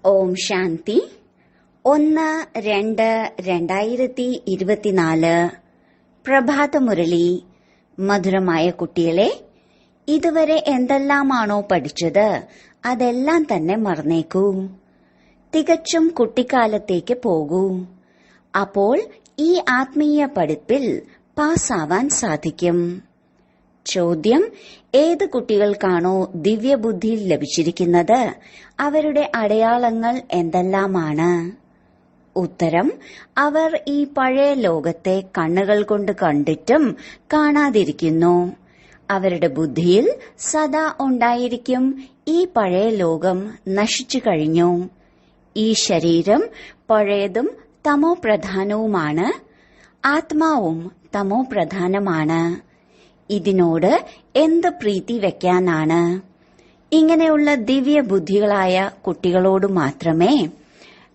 ഓം ശാന്തി 1-2-2024 പ്രഭാതമുരളി. മധുരമായ കുട്ടികളെ, ഇതുവരെ എന്തെല്ലാമാണോ പഠിച്ചത് അതെല്ലാം തന്നെ മറന്നേക്കൂ. തികച്ചും കുട്ടിക്കാലത്തേക്ക് പോകൂ. അപ്പോൾ ഈ ആത്മീയ പഠിപ്പിൽ പാസ്സാവാൻ സാധിക്കും. ചോദ്യം: ഏത് കുട്ടികൾക്കാണോ ദിവ്യബുദ്ധി ലഭിച്ചിരിക്കുന്നത് അവരുടെ അടയാളങ്ങൾ എന്തെല്ലാമാണ്? ഉത്തരം: അവർ ഈ പഴയ ലോകത്തെ കണ്ണുകൾ കൊണ്ട് കണ്ടിട്ടും കാണാതിരിക്കുന്നു. അവരുടെ ബുദ്ധിയിൽ സദാ ഉണ്ടായിരിക്കും ഈ പഴയ ലോകം നശിച്ചു കഴിഞ്ഞു. ഈ ശരീരം പഴയതും തമോ പ്രധാനവുമാണ്. ആത്മാവും തമോ പ്രധാനമാണ്. ഇതിനോട് എന്ത് പ്രീതി വെക്കാനാണ്? ഇങ്ങനെയുള്ള ദിവ്യ ബുദ്ധികളായ കുട്ടികളോട് മാത്രമേ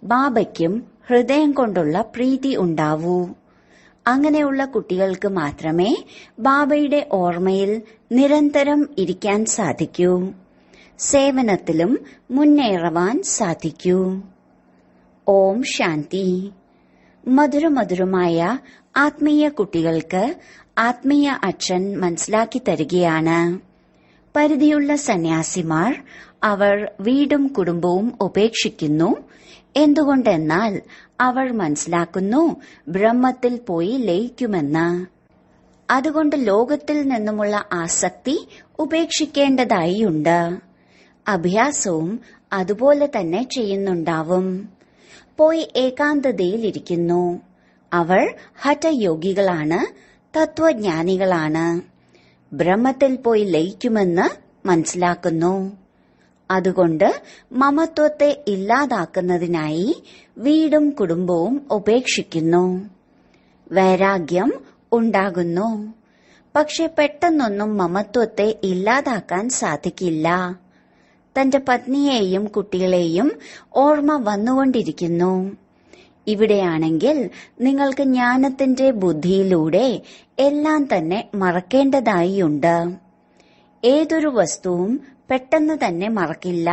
ബാബയ്ക്കും ഹൃദയം കൊണ്ടുള്ള പ്രീതി ഉണ്ടാവൂ. അങ്ങനെയുള്ള കുട്ടികൾക്ക് മാത്രമേ ബാബയുടെ ഓർമ്മയിൽ നിരന്തരം ഇരിക്കാൻ സാധിക്കൂ. സേവനത്തിലും മുന്നേറുവാൻ സാധിക്കൂ. ഓം ശാന്തി. മധുരമധുരമായ ആത്മീയ കുട്ടികൾക്ക് ആത്മീയ അച്ഛൻ മനസ്സിലാക്കി തരികയാണ്. പരിധിയുള്ള സന്യാസിമാർ അവർ വീടും കുടുംബവും ഉപേക്ഷിക്കുന്നു. എന്തുകൊണ്ടെന്നാൽ അവർ മനസ്സിലാക്കുന്നു ബ്രഹ്മത്തിൽ പോയി ലയിക്കുമെന്ന്. അതുകൊണ്ട് ലോകത്തിൽ നിന്നുമുള്ള ആസക്തി ഉപേക്ഷിക്കേണ്ടതായിട്ടുണ്ട്. അഭ്യാസവും അതുപോലെ തന്നെ ചെയ്യുന്നുണ്ടാവും. പോയി ഏകാന്തതയിലിരിക്കുന്നു. അവർ ഹഠയോഗികളാണ്, തത്വജ്ഞാനികളാണ്. ബ്രഹ്മത്തിൽ പോയി ലയിക്കുമെന്ന് മനസ്സിലാക്കുന്നു. അതുകൊണ്ട് മമത്വത്തെ ഇല്ലാതാക്കുന്നതിനായി വീടും കുടുംബവും ഉപേക്ഷിക്കുന്നു. വൈരാഗ്യം ഉണ്ടാകുന്നു. പക്ഷെ പെട്ടെന്നൊന്നും മമത്വത്തെ ഇല്ലാതാക്കാൻ സാധിക്കില്ല. തന്റെ പത്നിയെയും കുട്ടികളെയും ഓർമ്മ വന്നുകൊണ്ടിരിക്കുന്നു. ഇവിടെയാണെങ്കിൽ നിങ്ങൾക്ക് ജ്ഞാനത്തിന്റെ ബുദ്ധിയിലൂടെ എല്ലാം തന്നെ മറക്കേണ്ടതായിയുണ്ട്. ഏതൊരു വസ്തുവും പെട്ടെന്ന് തന്നെ മറക്കില്ല.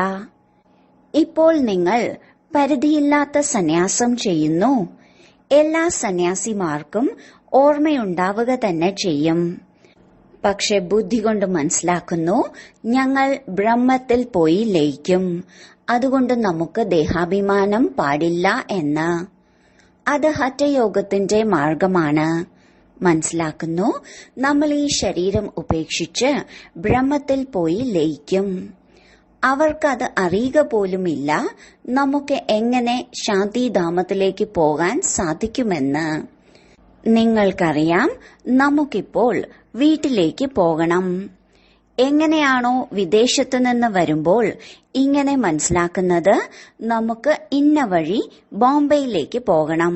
ഇപ്പോൾ നിങ്ങൾ പരിധിയില്ലാത്ത സന്യാസം ചെയ്യുന്നു. എല്ലാ സന്യാസിമാർക്കും ഓർമ്മയുണ്ടാവുക തന്നെ ചെയ്യും. പക്ഷെ ബുദ്ധി കൊണ്ട് മനസ്സിലാക്കുന്നു ഞങ്ങൾ ബ്രഹ്മത്തിൽ പോയി ലയിക്കും. അതുകൊണ്ട് നമുക്ക് ദേഹാഭിമാനം പാടില്ല എന്ന്. അത് ഹഠയോഗത്തിന്റെ മാർഗമാണ്. മനസ്സിലാക്കുന്നു നമ്മൾ ഈ ശരീരം ഉപേക്ഷിച്ച് ബ്രഹ്മത്തിൽ പോയി ലയിക്കും. അവർക്കത് അറിയുക പോലുമില്ല നമുക്ക് എങ്ങനെ ശാന്തിധാമത്തിലേക്ക് പോകാൻ സാധിക്കുമെന്ന്. നിങ്ങൾക്കറിയാം നമുക്കിപ്പോൾ വീട്ടിലേക്ക് പോകണം. എങ്ങനെയാണോ വിദേശത്തു നിന്ന് വരുമ്പോൾ ഇങ്ങനെ മനസ്സിലാക്കുന്നത് നമുക്ക് ഇന്ന വഴി ബോംബെയിലേക്ക് പോകണം.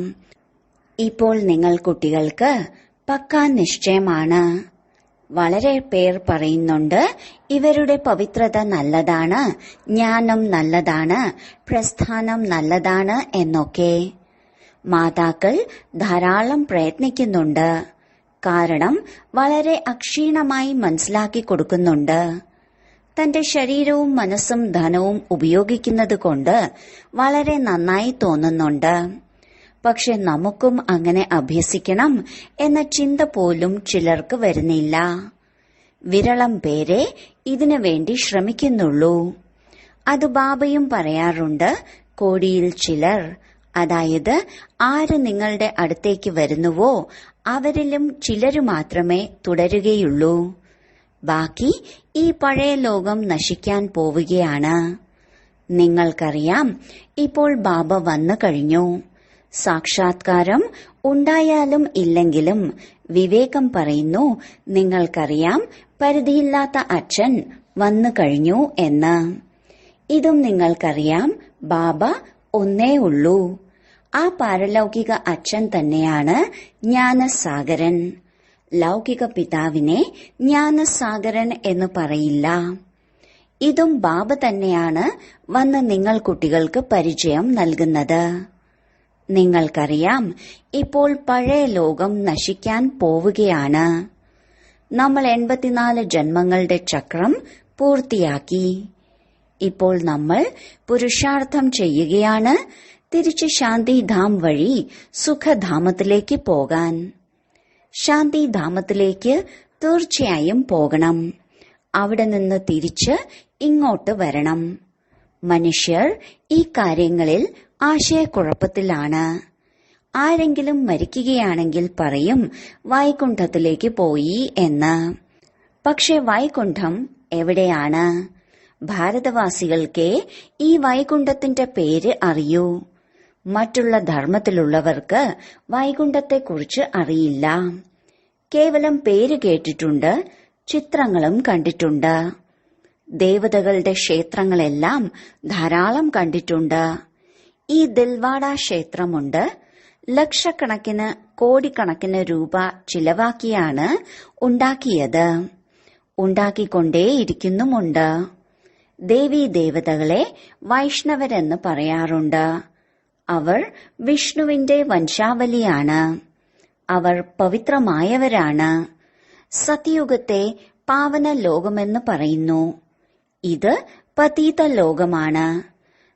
ഇപ്പോൾ നിങ്ങൾ കുട്ടികൾക്ക് പക്കാ നിശ്ചയമാണ്. വളരെ പേർ പറയുന്നുണ്ട് ഇവരുടെ പവിത്രത നല്ലതാണ്, ജ്ഞാനം നല്ലതാണ്, പ്രസ്ഥാനം നല്ലതാണ് എന്നൊക്കെ. മാതാക്കൾ ധാരാളം പ്രയത്നിക്കുന്നുണ്ട്. കാരണം വളരെ അക്ഷീണമായി മനസ്സിലാക്കി കൊടുക്കുന്നുണ്ട്. തന്റെ ശരീരവും മനസ്സും ധനവും ഉപയോഗിക്കുന്നത് കൊണ്ട് വളരെ നന്നായി തോന്നുന്നുണ്ട്. പക്ഷെ നമുക്കും അങ്ങനെ അഭ്യസിക്കണം എന്ന ചിന്ത പോലും ചിലർക്ക് വരുന്നില്ല. വിരളം പേരെ ഇതിനു വേണ്ടി ശ്രമിക്കുന്നുള്ളൂ. അത് ബാബയും പറയാറുണ്ട്. കോടിയിൽ ചിലർ, അതായത് ആര് നിങ്ങളുടെ അടുത്തേക്ക് വരുന്നുവോ അവരിലും ചിലരു മാത്രമേ തുടരുകയുള്ളൂ. ബാക്കി ഈ പഴയ ലോകം നശിക്കാൻ പോവുകയാണ്. നിങ്ങൾക്കറിയാം ഇപ്പോൾ ബാബ വന്നു കഴിഞ്ഞു. സാക്ഷാത്കാരം ഉണ്ടായാലും ഇല്ലെങ്കിലും വിവേകം പറയുന്നു നിങ്ങൾക്കറിയാം പരിധിയില്ലാത്ത അച്ഛൻ വന്നു കഴിഞ്ഞു എന്ന്. ഇതും നിങ്ങൾക്കറിയാം ബാബ ഒന്നേ ഉള്ളൂ. ആ പാരലൗകിക അച്ഛൻ തന്നെയാണ് ജ്ഞാനസാഗരൻ. ലൗകിക പിതാവിനെ ജ്ഞാനസാഗരൻ എന്ന് പറയില്ല. ഇതും ബാബ തന്നെയാണ് വന്ന് നിങ്ങൾ കുട്ടികൾക്ക് പരിചയം നൽകുന്നത്. നിങ്ങൾക്കറിയാം ഇപ്പോൾ പഴയ ലോകം നശിക്കാൻ പോവുകയാണ്. നമ്മൾ 84 ജന്മങ്ങളുടെ ചക്രം പൂർത്തിയാക്കി. ഇപ്പോൾ നമ്മൾ പുരുഷാർത്ഥം ചെയ്യുകയാണ് തിരിച്ച് ശാന്തിധാം വഴി സുഖധാമത്തിലേക്ക് പോകാൻ. ശാന്തിധാമത്തിലേക്ക് തീർച്ചയായും പോകണം. അവിടെ നിന്ന് തിരിച്ച് ഇങ്ങോട്ട് വരണം. മനുഷ്യർ ഈ കാര്യങ്ങളിൽ ആശയക്കുഴപ്പത്തിലാണ്. ആരെങ്കിലും മരിക്കുകയാണെങ്കിൽ പറയും വൈകുണ്ഠത്തിലേക്ക് പോയി എന്ന്. പക്ഷെ വൈകുണ്ഠം എവിടെയാണ്? ഭാരതവാസികൾക്കേ ഈ വൈകുണ്ഠത്തിന്റെ പേര് അറിയൂ. മറ്റുള്ള ധർമ്മത്തിലുള്ളവർക്ക് വൈകുണ്ഠത്തെക്കുറിച്ച് അറിയില്ല. കേവലം പേര് കേട്ടിട്ടുണ്ട്, ചിത്രങ്ങളും കണ്ടിട്ടുണ്ട്. ദേവതകളുടെ ക്ഷേത്രങ്ങളെല്ലാം ധാരാളം കണ്ടിട്ടുണ്ട്. ഈ ദിൽവാഡ ക്ഷേത്രമുണ്ട്. ലക്ഷക്കണക്കിന് കോടിക്കണക്കിന് രൂപ ചിലവാക്കിയാണ് ഉണ്ടാക്കിയത്. ഉണ്ടാക്കിക്കൊണ്ടേയിരിക്കുന്നുമുണ്ട്. ദേവീ ദേവതകളെ വൈഷ്ണവരെന്ന് പറയാറുണ്ട്. അവർ വിഷ്ണുവിന്റെ വംശാവലിയാണ്. അവർ പവിത്രമായവരാണ്. സത്യുഗത്തെ പാവന ലോകമെന്ന് പറയുന്നു. ഇത് പതീത ലോകമാണ്.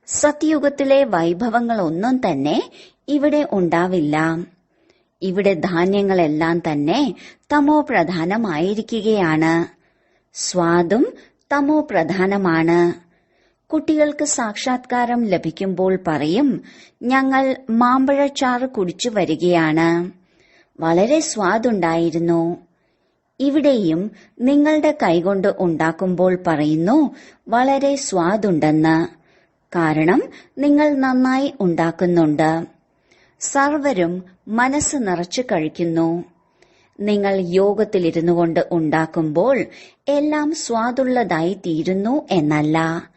സത്യുഗത്തിലെ വൈഭവങ്ങളൊന്നും തന്നെ ഇവിടെ ഉണ്ടാവില്ല. ഇവിടെ ധാന്യങ്ങളെല്ലാം തന്നെ തമോ പ്രധാനമായിരിക്കുകയാണ്. സ്വാദും തമോ പ്രധാനമാണ്. കുട്ടികൾക്ക് സാക്ഷാത്കാരം ലഭിക്കുമ്പോൾ പറയും, ഞങ്ങൾ മാമ്പഴച്ചാറ് കുടിച്ചു വരികയാണ്, വളരെ സ്വാദുണ്ടായിരുന്നു. ഇവിടെയും നിങ്ങളുടെ കൈകൊണ്ട് ഉണ്ടാക്കുമ്പോൾ പറയുന്നു വളരെ സ്വാദുണ്ടെന്ന്. കാരണം നിങ്ങൾ നന്നായി ഉണ്ടാക്കുന്നുണ്ട്. സർവരും മനസ്സ് നിറച്ചു കഴിക്കുന്നു. നിങ്ങൾ യോഗത്തിലിരുന്നു കൊണ്ട് ഉണ്ടാക്കുമ്പോൾ എല്ലാം സ്വാദുള്ളതായി തീരുന്നു എന്നല്ല.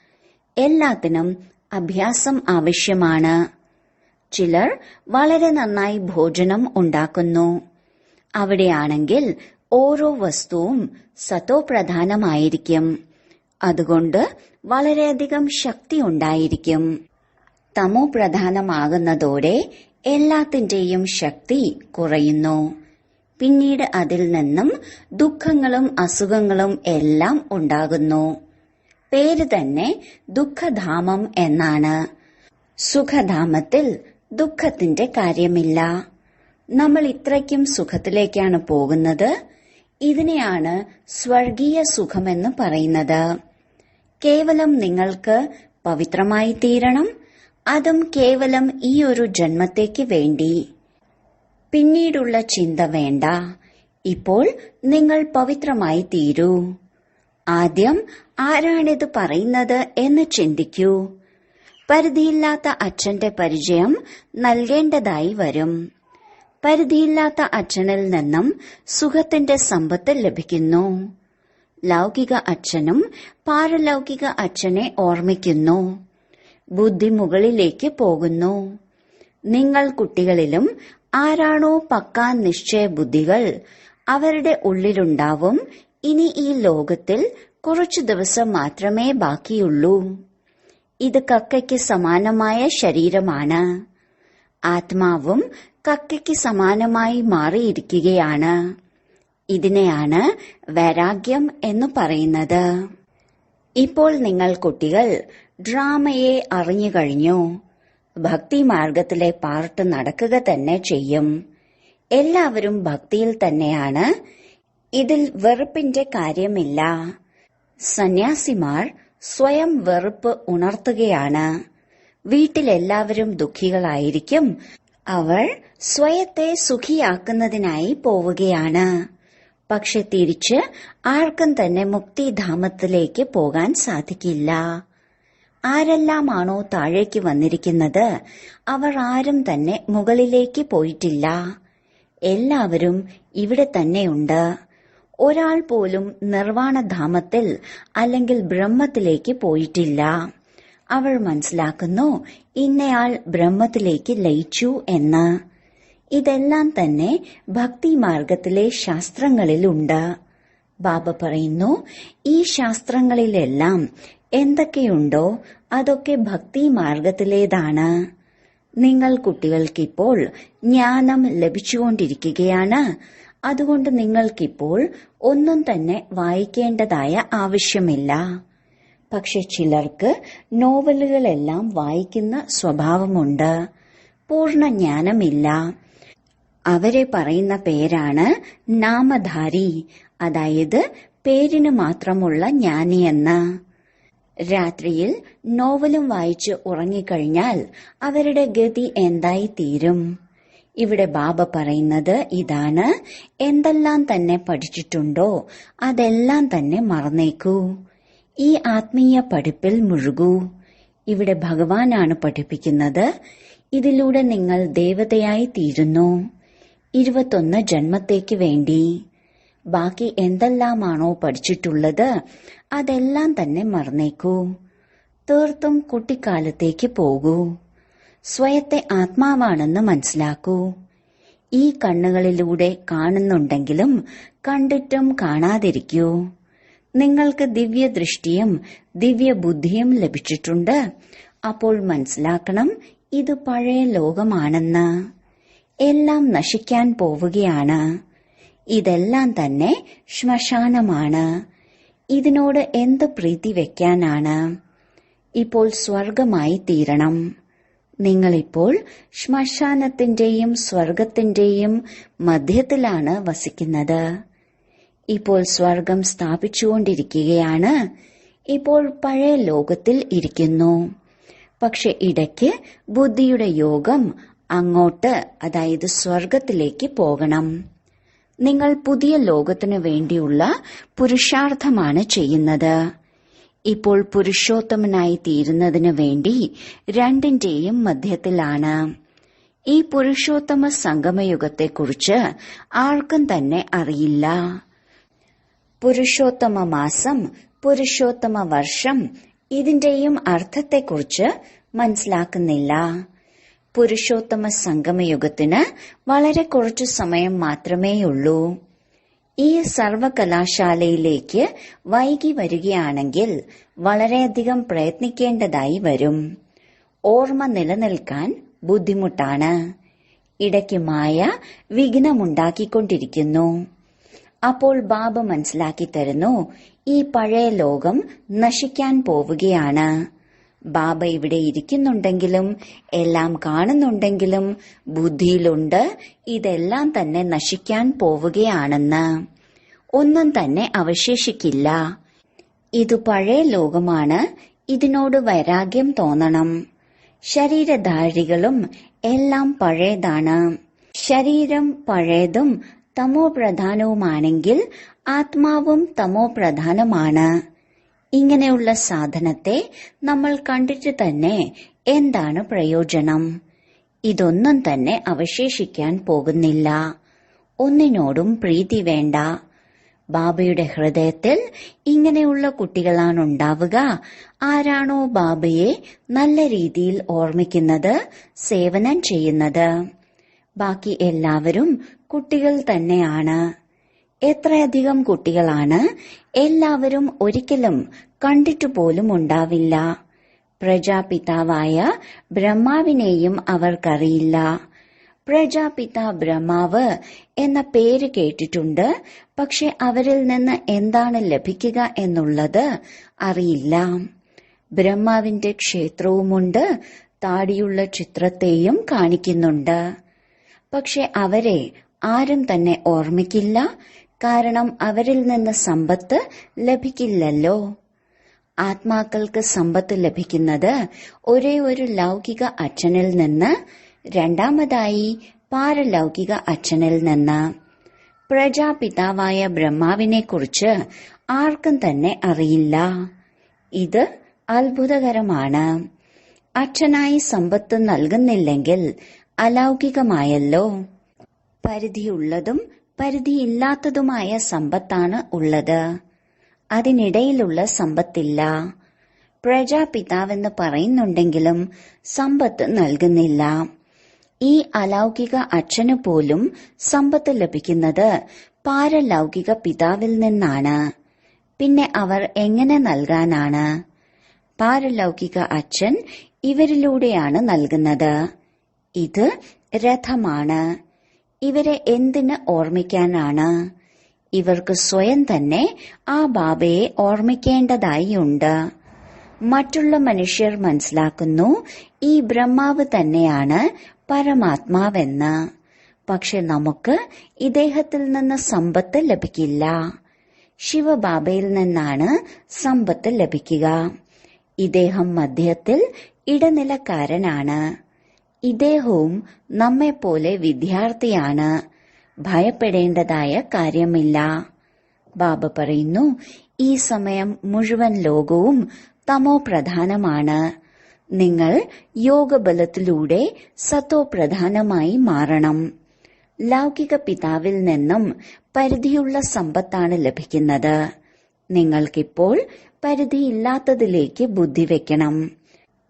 എല്ലാത്തിനും അഭ്യാസം ആവശ്യമാണ്. ചിലർ വളരെ നന്നായി ഭോജനം ഉണ്ടാക്കുന്നു. അവിടെയാണെങ്കിൽ ഓരോ വസ്തുവും സത്തോ പ്രധാനമായിരിക്കും. അതുകൊണ്ട് വളരെയധികം ശക്തി ഉണ്ടായിരിക്കും. തമോ പ്രധാനമാകുന്നതോടെ എല്ലാത്തിന്റെയും ശക്തി കുറയുന്നു. പിന്നീട് അതിൽ നിന്നും ദുഃഖങ്ങളും അസുഖങ്ങളും എല്ലാം ഉണ്ടാകുന്നു. പേര് തന്നെ ദുഃഖധാമം എന്നാണ്. സുഖധാമത്തിൽ ദുഃഖത്തിന്റെ കാര്യമില്ല. നമ്മൾ ഇത്രയ്ക്കും സുഖത്തിലേക്കാണ് പോകുന്നത്. ഇതിനെയാണ് സ്വർഗീയ സുഖമെന്ന് പറയുന്നത്. കേവലം നിങ്ങൾക്ക് പവിത്രമായി തീരണം. അതും കേവലം ഈ ഒരു ജന്മത്തേക്ക് വേണ്ടി. പിന്നീടുള്ള ചിന്ത വേണ്ട. ഇപ്പോൾ നിങ്ങൾ പവിത്രമായി തീരൂ. ആദ്യം ആരാണിത് പറയുന്നത് എന്ന് ചിന്തിക്കൂ. പരിധിയില്ലാത്ത അച്ഛന്റെ പരിചയം നൽകേണ്ടതായി വരും. പരിധിയില്ലാത്ത അച്ഛനിൽ നിന്നും സുഖത്തിന്റെ സമ്പത്ത് ലഭിക്കുന്നു. ലൗകിക അച്ഛനും പാരലൗകിക അച്ഛനെ ഓർമ്മിക്കുന്നു. ബുദ്ധി മുകളിലേക്ക് പോകുന്നു. നിങ്ങൾ കുട്ടികളിലും ആരാണോ പക്കാ നിശ്ചയ ബുദ്ധികൾ അവരുടെ ഉള്ളിലുണ്ടാവും. ഇനി ഈ ലോകത്തിൽ കുറച്ചു ദിവസം മാത്രമേ ബാക്കിയുള്ളൂ. ഇത് കക്കയ്ക്ക് സമാനമായ ശരീരമാണ്. ആത്മാവും കക്കയ്ക്ക് സമാനമായി മാറിയിരിക്കുകയാണ്. ഇതിനെയാണ് വൈരാഗ്യം എന്ന് പറയുന്നത്. ഇപ്പോൾ നിങ്ങൾ കുട്ടികൾ ഡ്രാമയെ അറിഞ്ഞു കഴിഞ്ഞു. ഭക്തി മാർഗത്തിലെ പാർട്ട് നടക്കുക തന്നെ ചെയ്യും. എല്ലാവരും ഭക്തിയിൽ തന്നെയാണ്. ഇതിൽ വെറുപ്പിന്റെ കാര്യമില്ല. സന്യാസിമാർ സ്വയം വെറുപ്പ് ഉണർത്തുകയാണ്. വീട്ടിലെല്ലാവരും ദുഃഖികളായിരിക്കും. അവർ സ്വയത്തെ സുഖിയാക്കുന്നതിനായി പോവുകയാണ്. പക്ഷെ തിരിച്ച് ആർക്കും തന്നെ മുക്തിധാമത്തിലേക്ക് പോകാൻ സാധിക്കില്ല. ആരെല്ലാമാണോ താഴേക്ക് വന്നിരിക്കുന്നത് അവർ ആരും തന്നെ മുകളിലേക്ക് പോയിട്ടില്ല. എല്ലാവരും ഇവിടെ തന്നെയുണ്ട്. ഒരാൾ പോലും നിർവാണധാമത്തിൽ അല്ലെങ്കിൽ ബ്രഹ്മത്തിലേക്ക് പോയിട്ടില്ല. അവൾ മനസ്സിലാക്കുന്നു ഇന്നയാൾ ബ്രഹ്മത്തിലേക്ക് ലയിച്ചു എന്ന്. ഇതെല്ലാം തന്നെ ഭക്തി മാർഗത്തിലെ ശാസ്ത്രങ്ങളിലുണ്ട്. ബാബ പറയുന്നു ഈ ശാസ്ത്രങ്ങളിലെല്ലാം എന്തൊക്കെയുണ്ടോ അതൊക്കെ ഭക്തി മാർഗത്തിലേതാണ്. നിങ്ങൾ കുട്ടികൾക്കിപ്പോൾ ജ്ഞാനം ലഭിച്ചുകൊണ്ടിരിക്കുകയാണ്. അതുകൊണ്ട് നിങ്ങൾക്കിപ്പോൾ ഒന്നും തന്നെ വായിക്കേണ്ടതായ ആവശ്യമില്ല. പക്ഷെ ചിലർക്ക് നോവലുകളെല്ലാം വായിക്കുന്ന സ്വഭാവമുണ്ട്. പൂർണ്ണ ജ്ഞാനമില്ല. അവരെ പറയുന്ന പേരാണ് നാമധാരി, അതായത് പേരിന് മാത്രമുള്ള ജ്ഞാനിയെന്ന്. രാത്രിയിൽ നോവലും വായിച്ച് ഉറങ്ങിക്കഴിഞ്ഞാൽ അവരുടെ ഗതി എന്തായി തീരും? ഇവിടെ ബാബ പറയുന്നത് ഇതാണ്: എന്തെല്ലാം തന്നെ പഠിച്ചിട്ടുണ്ടോ അതെല്ലാം തന്നെ മറന്നേക്കൂ. ഈ ആത്മീയ പഠിപ്പിൽ മുഴുകൂ. ഇവിടെ ഭഗവാനാണ് പഠിപ്പിക്കുന്നത്. ഇതിലൂടെ നിങ്ങൾ ദേവതയായി തീരുന്നു. 21 ജന്മത്തേക്ക് വേണ്ടി. ബാക്കി എന്തെല്ലാമാണോ പഠിച്ചിട്ടുള്ളത് അതെല്ലാം തന്നെ മറന്നേക്കൂ. തീർത്തും കുട്ടിക്കാലത്തേക്ക് പോകൂ. സ്വയത്തെ ആത്മാവാണെന്ന് മനസ്സിലാക്കൂ. ഈ കണ്ണുകളിലൂടെ കാണുന്നുണ്ടെങ്കിലും കണ്ടിട്ടും കാണാതിരിക്കൂ. നിങ്ങൾക്ക് ദിവ്യദൃഷ്ടിയും ദിവ്യബുദ്ധിയും ലഭിച്ചിട്ടുണ്ട്. അപ്പോൾ മനസ്സിലാക്കണം, ഇത് പഴയ ലോകമാണെന്ന്. എല്ലാം നശിക്കാൻ പോവുകയാണ്. ഇതെല്ലാം തന്നെ ശ്മശാനമാണ്. ഇതിനോട് എന്ത് പ്രീതി വെക്കാനാണ്? ഇപ്പോൾ സ്വർഗമായി തീരണം. നിങ്ങളിപ്പോൾ ശ്മശാനത്തിന്റെയും സ്വർഗത്തിന്റെയും മധ്യത്തിലാണ് വസിക്കുന്നത്. ഇപ്പോൾ സ്വർഗം സ്ഥാപിച്ചുകൊണ്ടിരിക്കുകയാണ്. ഇപ്പോൾ പഴയ ലോകത്തിൽ ഇരിക്കുന്നു. പക്ഷെ ഇടയ്ക്ക് ബുദ്ധിയുടെ യോഗം അങ്ങോട്ട്, അതായത് സ്വർഗത്തിലേക്ക് പോകണം. നിങ്ങൾ പുതിയ ലോകത്തിനു വേണ്ടിയുള്ള പുരുഷാർത്ഥമാണ് ചെയ്യുന്നത്. ഇപ്പോൾ പുരുഷോത്തമനായി തീരുന്നതിനു വേണ്ടി രണ്ടിന്റെയും മധ്യത്തിലാണ്. ഈ പുരുഷോത്തമ സംഗമയുഗത്തെക്കുറിച്ച് ആർക്കും തന്നെ അറിയില്ല. പുരുഷോത്തമ മാസം, പുരുഷോത്തമ വർഷം, ഇതിന്റെയും അർത്ഥത്തെക്കുറിച്ച് മനസ്സിലാക്കുന്നില്ല. പുരുഷോത്തമ സംഗമയുഗത്തിന് വളരെ കുറച്ചു സമയം മാത്രമേയുള്ളൂ. ഈ സർവകലാശാലയിലേക്ക് വൈകി വരികയാണെങ്കിൽ വളരെയധികം പ്രയത്നിക്കേണ്ടതായി വരും. ഓർമ്മ നിലനിൽക്കാൻ ബുദ്ധിമുട്ടാണ്. ഇടയ്ക്ക് മായ വിഘ്നമുണ്ടാക്കിക്കൊണ്ടിരിക്കുന്നു. അപ്പോൾ ബാബ മനസ്സിലാക്കി തരുന്നു, ഈ പഴയ ലോകം നശിക്കാൻ പോവുകയാണ്. ബാബ ഇവിടെ ഇരിക്കുന്നുണ്ടെങ്കിലും എല്ലാം കാണുന്നുണ്ടെങ്കിലും ബുദ്ധിയിലുണ്ട് ഇതെല്ലാം തന്നെ നശിക്കാൻ പോവുകയാണെന്ന്. ഒന്നും തന്നെ അവശേഷിക്കില്ല. ഇത് പഴയ ലോകമാണ്. ഇതിനോട് വൈരാഗ്യം തോന്നണം. ശരീരധാരികളും എല്ലാം പഴയതാണ്. ശരീരം പഴയതും തമോ പ്രധാനവുമാണെങ്കിൽ ആത്മാവും തമോ പ്രധാനമാണ്. ഇങ്ങനെയുള്ള സാധനത്തെ നമ്മൾ കണ്ടിട്ട് തന്നെ എന്താണ് പ്രയോജനം? ഇതൊന്നും തന്നെ അവശേഷിക്കാൻ പോകുന്നില്ല. ഒന്നിനോടും പ്രീതി വേണ്ട. ബാബയുടെ ഹൃദയത്തിൽ ഇങ്ങനെയുള്ള കുട്ടികളാണുണ്ടാവുക. ആരാണോ ബാബയെ നല്ല രീതിയിൽ ഓർമ്മിക്കുന്നത്, സേവനം ചെയ്യുന്നത്. ബാക്കി എല്ലാവരും കുട്ടികൾ തന്നെയാണ്. എത്രയധികം കുട്ടികളാണ്! എല്ലാവരും ഒരിക്കലും കണ്ടിട്ടു പോലും ഉണ്ടാവില്ല. പ്രജാപിതാവായ ബ്രഹ്മാവിനെയും അവർക്കറിയില്ല. പ്രജാപിത ബ്രഹ്മാവ് എന്ന പേര് കേട്ടിട്ടുണ്ട്. പക്ഷെ അവരിൽ നിന്ന് എന്താണ് ലഭിക്കുക എന്നുള്ളത് അറിയില്ല. ബ്രഹ്മാവിന്റെ ക്ഷേത്രവുമുണ്ട്. താടിയുള്ള ചിത്രത്തെയും കാണിക്കുന്നുണ്ട്. പക്ഷെ അവരെ ആരും തന്നെ ഓർമ്മിക്കില്ല. കാരണം അവരിൽ നിന്ന് സമ്പത്ത് ലഭിക്കില്ലല്ലോ. ആത്മാക്കൾക്ക് സമ്പത്ത് ലഭിക്കുന്നത് ഒരേ ഒരു ലൗകിക അച്ഛനിൽ നിന്ന്, രണ്ടാമതായി പാരലൗകിക അച്ഛനിൽ നിന്ന്. പ്രജാപിതാവായ ബ്രഹ്മാവിനെ കുറിച്ച് ആർക്കും തന്നെ അറിയില്ല. ഇത് അത്ഭുതകരമാണ്. അച്ഛനായി സമ്പത്ത് നൽകുന്നില്ലെങ്കിൽ അലൗകികമായല്ലോ. പരിധിയുള്ളതും പരിധിയില്ലാത്തതുമായ സമ്പത്താണ് ഉള്ളത്. അതിനിടയിലുള്ള സമ്പത്തില്ല. പ്രജാപിതാവെന്ന് പറയുന്നുണ്ടെങ്കിലും സമ്പത്ത് നൽകുന്നില്ല. ഈ അലൗകിക അച്ഛനു പോലും സമ്പത്ത് ലഭിക്കുന്നത് പാരലൗകിക പിതാവിൽ നിന്നാണ്. പിന്നെ അവർ എങ്ങനെ നൽകാനാണ്? പാരലൗകിക അച്ഛൻ ഇവരിലൂടെയാണ് നൽകുന്നത്. ഇത് രഥമാണ്. ഇവരെ എന്തിന് ഓർമ്മിക്കാനാണ്? ഇവർക്ക് സ്വയം തന്നെ ആ ബാബയെ ഓർമ്മിക്കേണ്ടതായി ഉണ്ട്. മറ്റുള്ള മനുഷ്യർ മനസ്സിലാക്കുന്നു ഈ ബ്രഹ്മാവ് തന്നെയാണ് പരമാത്മാവെന്ന്. പക്ഷെ നമുക്ക് ഇദ്ദേഹത്തിൽ നിന്ന് സമ്പത്ത് ലഭിക്കില്ല. ശിവബാബയിൽ നിന്നാണ് സമ്പത്ത് ലഭിക്കുക. ഇദ്ദേഹം മധ്യത്തിൽ ഇടനിലക്കാരനാണ്. ഇദ്ദേഹവും നമ്മെപ്പോലെ വിദ്യാർത്ഥിയാണ്. ഭയപ്പെടേണ്ടതായ കാര്യമില്ല. ബാബ പറയുന്നു, ഈ സമയം മുഴുവൻ ലോകവും തമോ പ്രധാനമാണ്. നിങ്ങൾ യോഗബലത്തിലൂടെ സത്തോ പ്രധാനമായി മാറണം. ലൗകിക പിതാവിൽ നിന്നും പരിധിയുള്ള സമ്പത്താണ് ലഭിക്കുന്നത്. നിങ്ങൾക്കിപ്പോൾ പരിധിയില്ലാത്തതിലേക്ക് ബുദ്ധി വെക്കണം.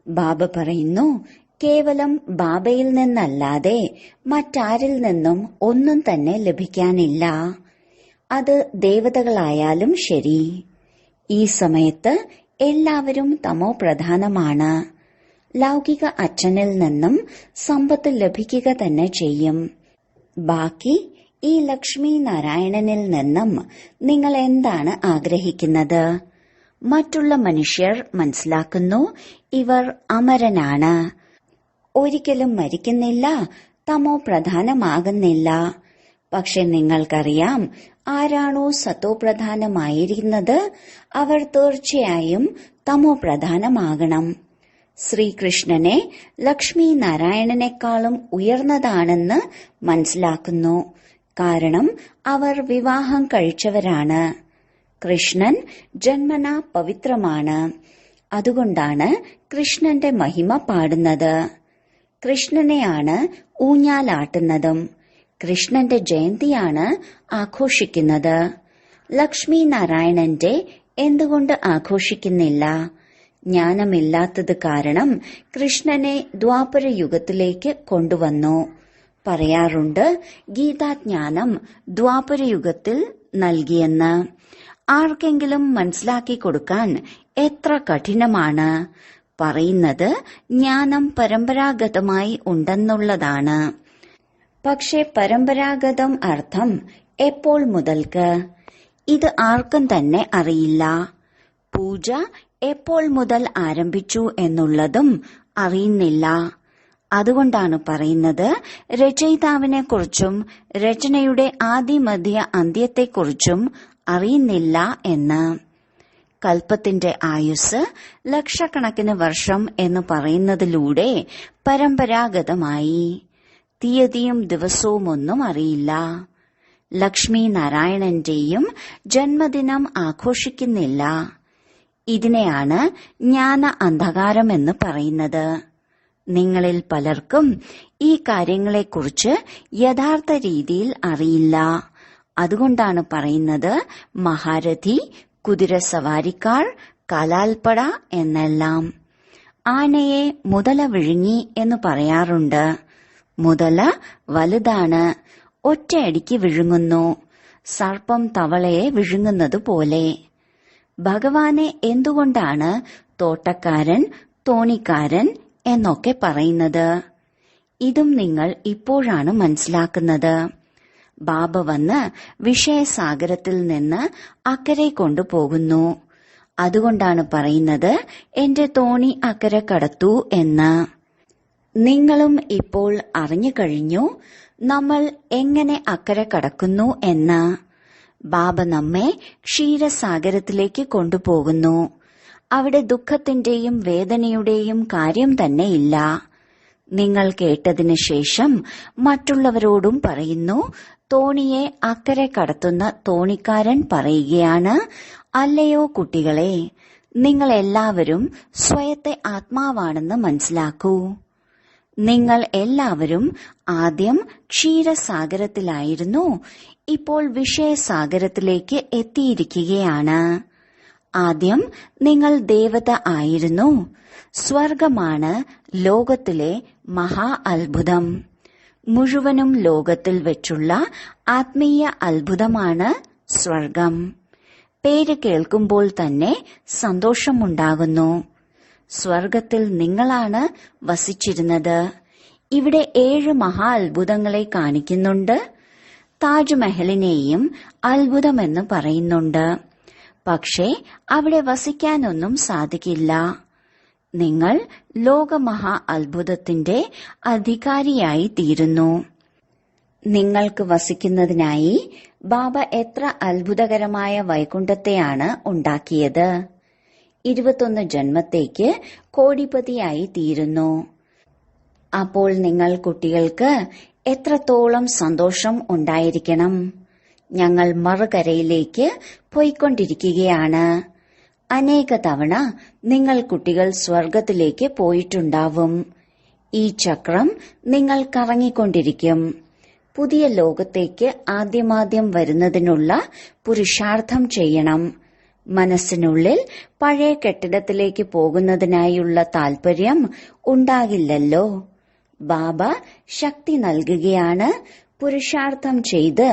ബാബ പറയുന്നു, കേവലം ബാബയിൽ നിന്നല്ലാതെ മറ്റാരിൽ നിന്നും ഒന്നും തന്നെ ലഭിക്കാനില്ല. അത് ദേവതകളായാലും ശരി. ഈ സമയത്ത് എല്ലാവരും തമോ പ്രധാനമാണ്. ലൗകിക അച്ഛനിൽ നിന്നും സമ്പത്ത് ലഭിക്കുക തന്നെ ചെയ്യും. ബാക്കി ഈ ലക്ഷ്മി നാരായണനിൽ നിന്നും നിങ്ങൾ എന്താണ് ആഗ്രഹിക്കുന്നത്? മറ്റുള്ള മനുഷ്യർ മനസ്സിലാക്കുന്നു ഇവർ അമരനാണ്, ഒരിക്കലും മരിക്കുന്നില്ല, തമോ പ്രധാനമാകുന്നില്ല. പക്ഷെ നിങ്ങൾക്കറിയാം, ആരാണോ സത്തോ പ്രധാനമായിരിക്കുന്നത് അവർ തീർച്ചയായും തമോ പ്രധാനമാകണം. ശ്രീകൃഷ്ണനെ ലക്ഷ്മി നാരായണനേക്കാളും ഉയർന്നതാണെന്ന് മനസ്സിലാക്കുന്നു. കാരണം അവർ വിവാഹം കഴിച്ചവരാണ്. കൃഷ്ണൻ ജന്മന പവിത്രമാണ്. അതുകൊണ്ടാണ് കൃഷ്ണന്റെ മഹിമ പാടുന്നത്. കൃഷ്ണനെയാണ് ഊഞ്ഞാലാട്ടുന്നതും. കൃഷ്ണന്റെ ജയന്തിയാണ് ആഘോഷിക്കുന്നത്. ലക്ഷ്മി നാരായണന്റെ എന്തുകൊണ്ട് ആഘോഷിക്കുന്നില്ല? ജ്ഞാനമില്ലാത്തത് കാരണം കൃഷ്ണനെ ദ്വാപര യുഗത്തിലേക്ക് കൊണ്ടുവന്നു. പറയാറുണ്ട്, ഗീതാജ്ഞാനം ദ്വാപര യുഗത്തിൽ നൽകിയെന്ന്. ആർക്കെങ്കിലും മനസ്സിലാക്കി കൊടുക്കാൻ എത്ര കഠിനമാണ്. പറയുന്നത് ജ്ഞാനം പരമ്പരാഗതമായി ഉണ്ടെന്നുള്ളതാണ്. പക്ഷെ പരമ്പരാഗതം അർത്ഥം എപ്പോൾ മുതൽക്ക്? ഇത് ആർക്കും തന്നെ അറിയില്ല. പൂജ എപ്പോൾ മുതൽ ആരംഭിച്ചു എന്നുള്ളതും അറിയുന്നില്ല. അതുകൊണ്ടാണ് പറയുന്നത്, രചയിതാവിനെ കുറിച്ചും രചനയുടെ ആദിമധ്യ അന്ത്യത്തെക്കുറിച്ചും അറിയുന്നില്ല എന്ന്. കൽപ്പത്തിന്റെ ആയുസ് ലക്ഷക്കണക്കിന് വർഷം എന്ന് പറയുന്നതിലൂടെ പരമ്പരാഗതമായി. തീയതിയും ദിവസവും ഒന്നും അറിയില്ല. ലക്ഷ്മി നാരായണന്റെയും ജന്മദിനം ആഘോഷിക്കുന്നില്ല. ഇതിനെയാണ് ജ്ഞാന അന്ധകാരം എന്ന് പറയുന്നത്. നിങ്ങളിൽ പലർക്കും ഈ കാര്യങ്ങളെക്കുറിച്ച് യഥാർത്ഥ രീതിയിൽ അറിയില്ല. അതുകൊണ്ടാണ് പറയുന്നത് മഹാരഥി, കുതിരസവാരിക്കാർ, കാലാൽപ്പട എന്നെല്ലാം. ആനയെ മുതല വിഴുങ്ങി എന്ന് പറയാറുണ്ട്. മുതല വലുതാണ്, ഒറ്റയടിക്ക് വിഴുങ്ങുന്നു. സർപ്പം തവളയെ വിഴുങ്ങുന്നത് പോലെ. ഭഗവാനെ എന്തുകൊണ്ടാണ് തോട്ടക്കാരൻ, തോണിക്കാരൻ എന്നൊക്കെ പറയുന്നത്? ഇതും നിങ്ങൾ ഇപ്പോഴാണ് മനസ്സിലാക്കുന്നത്. ബാബ വന്ന് വിഷയസാഗരത്തിൽ നിന്ന് അക്കരെ കൊണ്ടുപോകുന്നു. അതുകൊണ്ടാണ് പറയുന്നത് എന്റെ തോണി അക്കരെ കടത്തൂ എന്ന്. നിങ്ങളും ഇപ്പോൾ അറിഞ്ഞു കഴിഞ്ഞു നമ്മൾ എങ്ങനെ അക്കരെ കടക്കുന്നു എന്ന്. ബാബ നമ്മെ ക്ഷീരസാഗരത്തിലേക്ക് കൊണ്ടുപോകുന്നു. അവിടെ ദുഃഖത്തിന്റെയും വേദനയുടെയും കാര്യം തന്നെ ഇല്ല. നിങ്ങൾ കേട്ടതിന് ശേഷം മറ്റുള്ളവരോടും പറയുന്നു, തോണിയെ അക്കരെ കടത്തുന്ന തോണിക്കാരൻ പറയുകയാണ്, അല്ലയോ കുട്ടികളെ, നിങ്ങൾ എല്ലാവരും സ്വയത്തെ ആത്മാവാണെന്ന് മനസ്സിലാക്കൂ. നിങ്ങൾ എല്ലാവരും ആദ്യം ക്ഷീരസാഗരത്തിലായിരുന്നു, ഇപ്പോൾ വിഷയസാഗരത്തിലേക്ക് എത്തിയിരിക്കുകയാണ്. ആദ്യം നിങ്ങൾ ദേവത ആയിരുന്നു. സ്വർഗമാണ് ലോകത്തിലെ മഹാ അത്ഭുതം. മുഴുവനും ലോകത്തിൽ വെച്ചുള്ള ആത്മീയ അത്ഭുതമാണ് സ്വർഗം. പേര് കേൾക്കുമ്പോൾ തന്നെ സന്തോഷമുണ്ടാകുന്നു. സ്വർഗത്തിൽ നിങ്ങളാണ് വസിച്ചിരുന്നത്. ഇവിടെ 7 മഹാ അത്ഭുതങ്ങളെ കാണിക്കുന്നുണ്ട്. താജ്മഹലിനെയും അത്ഭുതമെന്ന് പറയുന്നുണ്ട്. പക്ഷേ അവിടെ വസിക്കാനൊന്നും സാധിക്കില്ല. നിങ്ങൾ ലോകമഹാ അത്ഭുതത്തിന്റെ അധികാരിയായി തീരുന്നു. നിങ്ങൾക്ക് വസിക്കുന്നതിനായി ബാബ എത്ര അത്ഭുതകരമായ വൈകുണ്ഠത്തെയാണ് ഉണ്ടാക്കിയത്. 21 ജന്മത്തേക്ക് കോടിപതിയായി തീരുന്നു. അപ്പോൾ നിങ്ങൾ കുട്ടികൾക്ക് എത്രത്തോളം സന്തോഷം ഉണ്ടായിരിക്കണം. ഞങ്ങൾ മറുകരയിലേക്ക് പോയിക്കൊണ്ടിരിക്കുകയാണ്. അനേക തവണ നിങ്ങൾ കുട്ടികൾ സ്വർഗത്തിലേക്ക് പോയിട്ടുണ്ടാവും. ഈ ചക്രം നിങ്ങൾ കറങ്ങിക്കൊണ്ടിരിക്കും. പുതിയ ലോകത്തേക്ക് ആദ്യമാദ്യം വരുന്നതിനുള്ള പുരുഷാർത്ഥം ചെയ്യണം. മനസ്സിനുള്ളിൽ പഴയ കെട്ടിടത്തിലേക്ക് പോകുന്നതിനായുള്ള താൽപര്യം ഉണ്ടാകില്ലല്ലോ. ബാബ ശക്തി നൽകുകയാണ്. പുരുഷാർത്ഥം ചെയ്ത്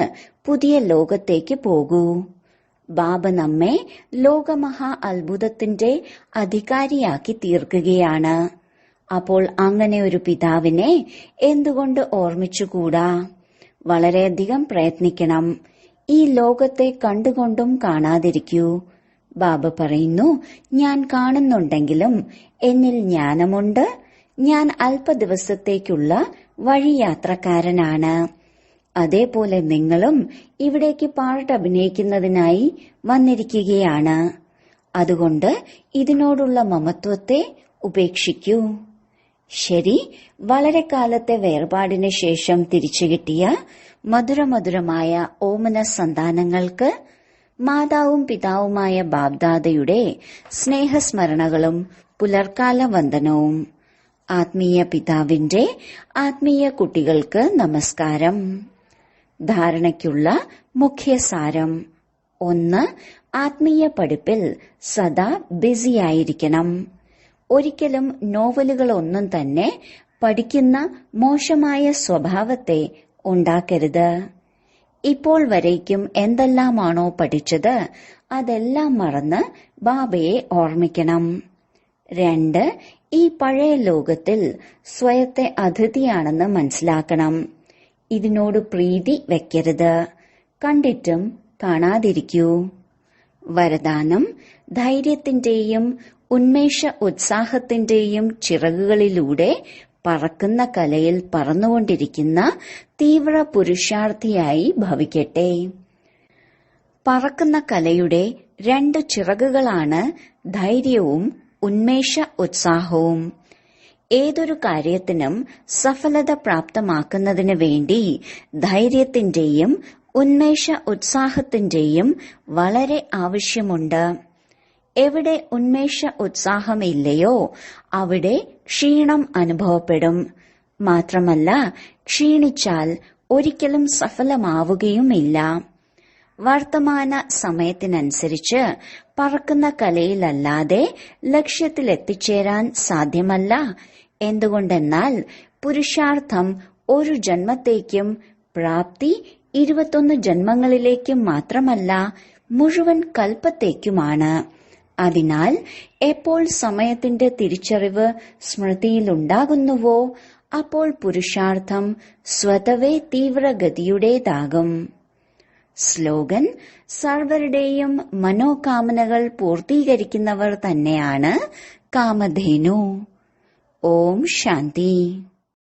പുതിയ ലോകത്തേക്ക് പോകൂ. ബാബ നമ്മെ ലോകമഹാ അത്ഭുതത്തിന്റെ അധികാരിയാക്കി തീർക്കുകയാണ്. അപ്പോൾ അങ്ങനെ ഒരു പിതാവിനെ എന്തുകൊണ്ട് ഓർമ്മിച്ചുകൂടാ? വളരെയധികം പ്രയത്നിക്കണം. ഈ ലോകത്തെ കണ്ടുകൊണ്ടും കാണാതിരിക്കൂ. ബാബ പറയുന്നു, ഞാൻ കാണുന്നുണ്ടെങ്കിലും എന്നിൽ ജ്ഞാനമുണ്ട്. ഞാൻ അല്പദിവസത്തേക്കുള്ള വഴിയാത്രക്കാരനാണ്. അതേപോലെ നിങ്ങളും ഇവിടേക്ക് പാർട്ട് അഭിനയിക്കുന്നതിനായി വന്നിരിക്കുകയാണ്. അതുകൊണ്ട് ഇതിനോടുള്ള മമത്വത്തെ ഉപേക്ഷിക്കൂ. ശരി, വളരെ കാലത്തെ വേർപാടിന് ശേഷം തിരിച്ചു കിട്ടിയ മധുരമധുരമായ ഓമന സന്താനങ്ങൾക്ക് മാതാവും പിതാവുമായ ബാബ്ദാദയുടെ സ്നേഹസ്മരണകളും പുലർക്കാല വന്ദനവും. ആത്മീയ പിതാവിന്റെ ആത്മീയ കുട്ടികൾക്ക് നമസ്കാരം. ധാരണയ്ക്കുള്ള മുഖ്യസാരം: 1. ആത്മീയ പഠിപ്പിൽ സദാ ബിസിയായിരിക്കണം. ഒരിക്കലും നോവലുകളൊന്നും തന്നെ പഠിക്കുന്ന മോശമായ സ്വഭാവത്തെ ഉണ്ടാക്കരുത്. ഇപ്പോൾ വരേക്കും എന്തെല്ലാമാണോ പഠിച്ചത് അതെല്ലാം മറന്ന് ബാബയെ ഓർമ്മിക്കണം. 2. ഈ പഴയ ലോകത്തിൽ സ്വയത്തെ അതിഥിയാണെന്ന് മനസ്സിലാക്കണം. ഇതിനോട് പ്രീതി വെക്കരുത്. കണ്ടിട്ടും കാണാതിരിക്കൂ. വരദാനം: ധൈര്യത്തിന്റെയും ഉന്മേഷ ഉത്സാഹത്തിന്റെയും ചിറകുകളിലൂടെ പറക്കുന്ന കലയിൽ പറന്നുകൊണ്ടിരിക്കുന്ന തീവ്ര പുരുഷാർത്ഥിയായി ഭവിക്കട്ടെ. പറക്കുന്ന കലയുടെ 2 ചിറകുകളാണ് ധൈര്യവും ഉന്മേഷ ഉത്സാഹവും. ഏതൊരു കാര്യത്തിനും സഫലത പ്രാപ്തമാക്കുന്നതിന് വേണ്ടി ധൈര്യത്തിന്റെയും ഉന്മേഷ ഉത്സാഹത്തിന്റെയും വളരെ ആവശ്യമുണ്ട്. എവിടെ ഉന്മേഷ ഉത്സാഹമില്ലയോ അവിടെ ക്ഷീണം അനുഭവപ്പെടും. മാത്രമല്ല, ക്ഷീണിച്ചാൽ ഒരിക്കലും സഫലമാവുകയുമില്ല. വർത്തമാന സമയത്തിനനുസരിച്ച് പറക്കുന്ന കലയിലല്ലാതെ ലക്ഷ്യത്തിലെത്തിച്ചേരാൻ സാധ്യമല്ല. എന്തുകൊണ്ടെന്നാൽ പുരുഷാർത്ഥം ഒരു ജന്മത്തേക്കും പ്രാപ്തി 21 ജന്മങ്ങളിലേക്കും മാത്രമല്ല, മുഴുവൻ കൽപ്പത്തേക്കുമാണ്. അതിനാൽ എപ്പോൾ സമയത്തിന്റെ തിരിച്ചറിവ് സ്മൃതിയിലുണ്ടാകുന്നുവോ അപ്പോൾ പുരുഷാർത്ഥം സ്വതവേ തീവ്രഗതിയുടേതാകും. സ്ലോഗൻ: സർവരുടെയും മനോകാമനകൾ പൂർത്തീകരിക്കുന്നവർ തന്നെയാണ് കാമധേനു. ഓം ശാന്തി.